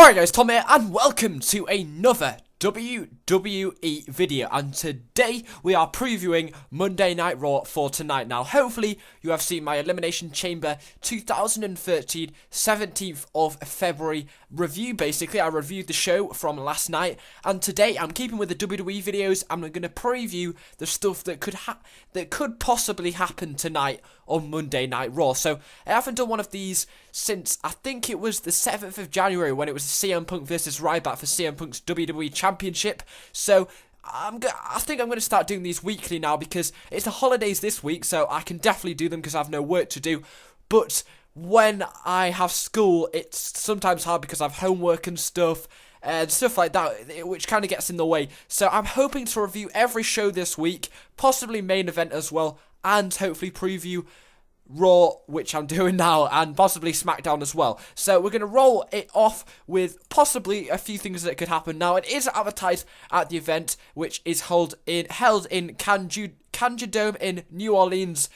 Alright guys, Tom here, and welcome to another WWE video, and today we are previewing Monday Night Raw for tonight. Now hopefully you have seen my Elimination Chamber 2013 17th of February review. Basically I reviewed the show from last night, and today I'm keeping with the WWE videos. I'm going to preview the stuff that could possibly happen tonight on Monday Night Raw. So I haven't done one of these since I think it was the 7th of January when it was CM Punk versus Ryback for CM Punk's WWE Championship. So I think I'm going to start doing these weekly now because it's the holidays this week, so I can definitely do them because I have no work to do. But when I have school, it's sometimes hard because I have homework and stuff like that, which kind of gets in the way. So I'm hoping to review every show this week, possibly main event as well, and hopefully preview Raw, which I'm doing now, and possibly SmackDown as well. So we're going to roll it off with possibly a few things that could happen. Now it is advertised at the event, which is held in Kanja Dome in New Orleans,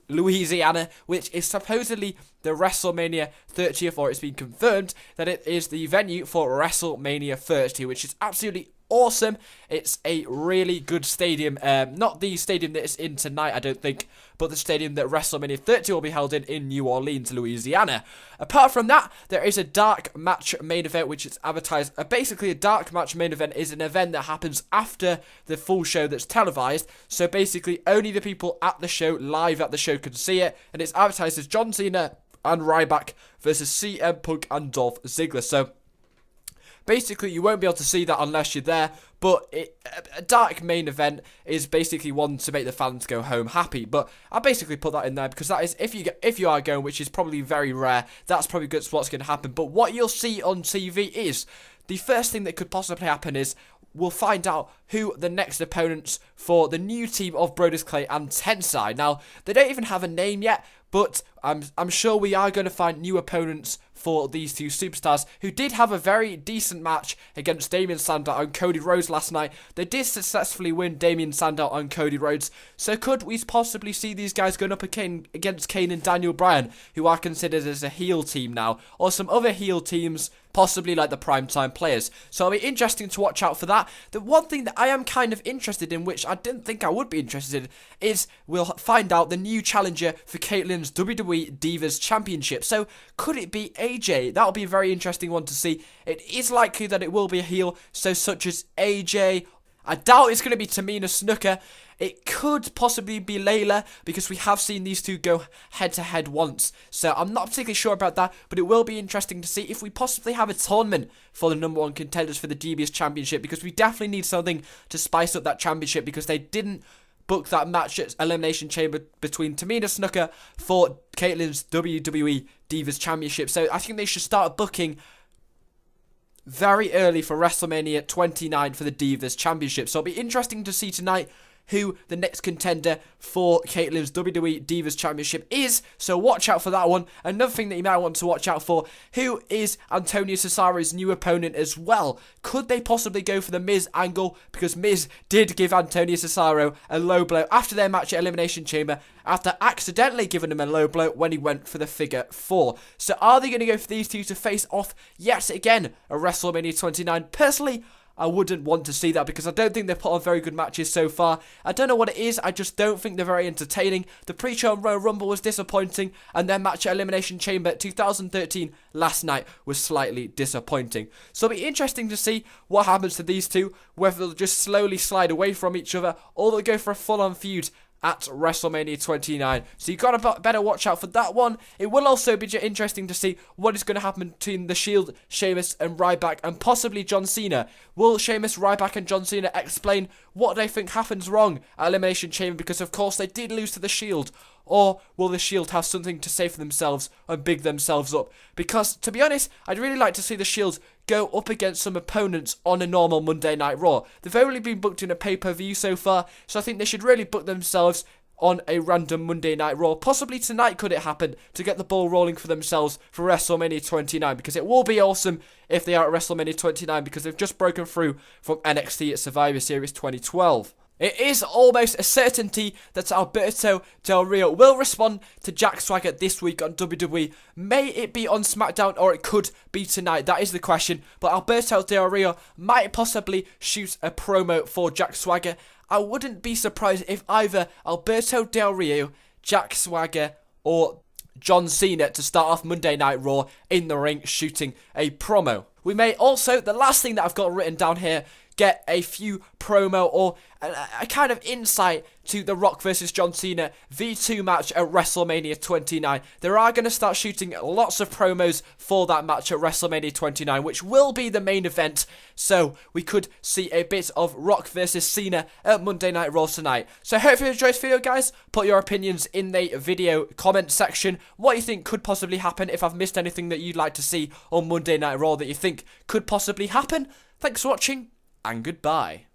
Louisiana, which is supposedly the WrestleMania 30th, or it's been confirmed that it is the venue for WrestleMania 30, which is absolutely awesome. It's a really good stadium, not the stadium that it's in tonight, I don't think, but the stadium that WrestleMania 30 will be held in New Orleans, Louisiana. Apart from that, there is a dark match main event, which is advertised. Basically, a dark match main event is an event that happens after the full show that's televised, so basically only the people at the show, live at the show, can see it, and it's advertised as John Cena and Ryback versus CM Punk and Dolph Ziggler. So basically, you won't be able to see that unless you're there, but a dark main event is basically one to make the fans go home happy. But I basically put that in there because that is, if you are going, which is probably very rare, that's probably what's going to happen. But what you'll see on TV is, the first thing that could possibly happen is we'll find out who the next opponents for the new team of Brodus Clay and Tensai. Now, they don't even have a name yet, but I'm sure we are going to find new opponents for these two superstars, who did have a very decent match against Damien Sandow and Cody Rhodes last night. They did successfully win Damien Sandow and Cody Rhodes. So could we possibly see these guys going up against Kane and Daniel Bryan, who are considered as a heel team now, or some other heel teams, possibly like the Primetime Players? So it'll be interesting to watch out for that. The one thing that I am kind of interested in, which I didn't think I would be interested in, is we'll find out the new challenger for Caitlyn's WWE Divas Championship. So could it be AJ? That'll be a very interesting one to see. It is likely that it will be a heel, so such as AJ. I doubt it's going to be Tamina Snuka. It could possibly be Layla, because we have seen these two go head-to-head once. So I'm not particularly sure about that, but it will be interesting to see if we possibly have a tournament for the number one contenders for the DBS Championship, because we definitely need something to spice up that championship, because they didn't book that match at Elimination Chamber between Tamina Snuka for Caitlyn's WWE Divas Championship. So I think they should start booking very early for WrestleMania 29 for the Divas Championship. So it'll be interesting to see tonight who the next contender for Caitlyn's WWE Divas Championship is, so watch out for that one. Another thing that you might want to watch out for, who is Antonio Cesaro's new opponent as well? Could they possibly go for the Miz angle? Because Miz did give Antonio Cesaro a low blow after their match at Elimination Chamber, after accidentally giving him a low blow when he went for the figure 4. So are they going to go for these two to face off yet again at WrestleMania 29? Personally, I wouldn't want to see that, because I don't think they've put on very good matches so far. I don't know what it is, I just don't think they're very entertaining. The pre-show on Royal Rumble was disappointing, and their match at Elimination Chamber 2013 last night was slightly disappointing. So it'll be interesting to see what happens to these two, whether they'll just slowly slide away from each other, or they'll go for a full-on feud at WrestleMania 29. So you've got to better watch out for that one. It will also be interesting to see what is going to happen between The Shield, Sheamus and Ryback, and possibly John Cena. Will Sheamus, Ryback and John Cena explain what they think happens wrong at Elimination Chamber, because of course they did lose to The Shield? Or will The Shield have something to say for themselves and big themselves up? Because, to be honest, I'd really like to see The Shield go up against some opponents on a normal Monday Night Raw. They've only been booked in a pay-per-view so far, so I think they should really book themselves on a random Monday Night Raw. Possibly tonight could it happen, to get the ball rolling for themselves for WrestleMania 29, because it will be awesome if they are at WrestleMania 29, because they've just broken through from NXT at Survivor Series 2012. It is almost a certainty that Alberto Del Rio will respond to Jack Swagger this week on WWE. May it be on SmackDown or it could be tonight? That is the question. But Alberto Del Rio might possibly shoot a promo for Jack Swagger. I wouldn't be surprised if either Alberto Del Rio, Jack Swagger, or John Cena to start off Monday Night Raw in the ring shooting a promo. We may also, the last thing that I've got written down here, get a few promo or a kind of insight to the Rock versus John Cena V2 match at WrestleMania 29. They are going to start shooting lots of promos for that match at WrestleMania 29, which will be the main event. So we could see a bit of Rock versus Cena at Monday Night Raw tonight. So hopefully you enjoyed this video, guys. Put your opinions in the video comment section. What you think could possibly happen, if I've missed anything that you'd like to see on Monday Night Raw that you think could possibly happen. Thanks for watching, and goodbye.